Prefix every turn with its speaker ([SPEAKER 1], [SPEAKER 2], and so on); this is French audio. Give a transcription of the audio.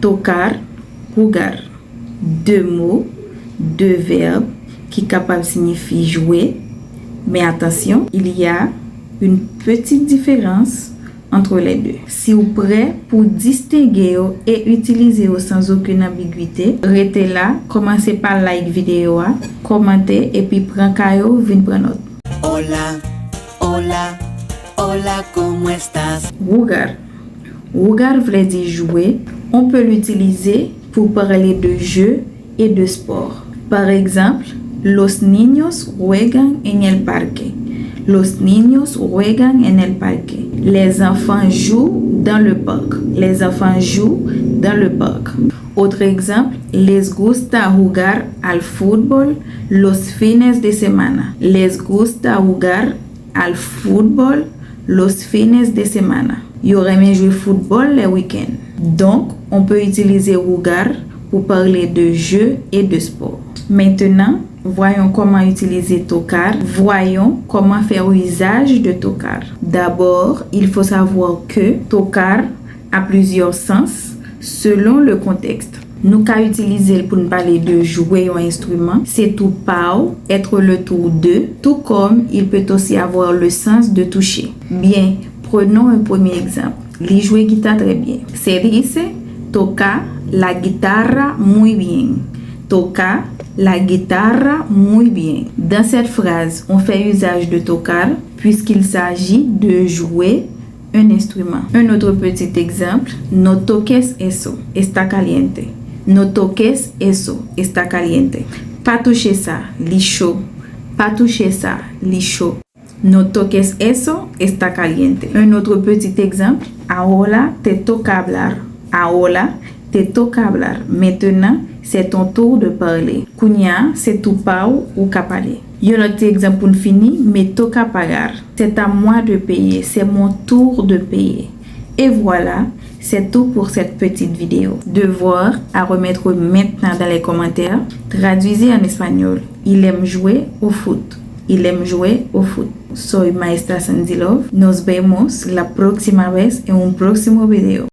[SPEAKER 1] Tocar, jugar. Deux mots, deux verbes qui sont capables de signifier jouer. Mais attention, il y a une petite différence entre les deux. Si vous êtes prêt pour distinguer et utiliser sans aucune ambiguïté, restez là, commencez par like vidéo, commentez et puis prenez caillou, venez prendre note.
[SPEAKER 2] Hola, hola, hola, ¿cómo estás?
[SPEAKER 1] Jugar. Jugar veut dire jouer. On peut l'utiliser pour parler de jeux et de sport. Par exemple, los niños juegan en el parque. Los niños juegan en el parque. Les enfants jouent dans le parc. Les enfants jouent dans le parc. Autre exemple, les gusta jugar al fútbol los fines de semana. Les gusta jugar al fútbol los fines de semana. Yo aime jouer football les week-ends. Donc, on peut utiliser jugar pour parler de jeux et de sport. Maintenant, voyons comment utiliser tocar. Voyons comment faire usage de tocar. D'abord, il faut savoir que tocar a plusieurs sens selon le contexte. Nous qu'à utiliser pour nous parler de jouer un instrument, c'est tout pau, être le tour de, tout comme il peut aussi avoir le sens de toucher. Bien, prenons un premier exemple. Les jouer guitare très bien. Se dice toca la guitarra muy bien. Toca la guitarra muy bien. Dans cette phrase, on fait usage de tocar puisqu'il s'agit de jouer un instrument. Un autre petit exemple, no toques eso, está caliente. No toques eso, está caliente. Pas toucher ça, li chaud. Pas toucher ça, li chaud. No toques eso, está caliente. Un autre petit exemple, ahora te toca hablar. Ahora te toca hablar. Maintenant, c'est ton tour de parler. Kunya, c'est tout pau ou kapale. Yon autre exemple pour finir, me toca pagar. C'est à moi de payer, c'est mon tour de payer. Et voilà, c'est tout pour cette petite vidéo. Devoir à remettre maintenant dans les commentaires. Traduisez en espagnol. Il aime jouer au foot. Il aime jouer au foot. Soy Maestra Sandy Love. Nos vemos la próxima vez en un próximo video.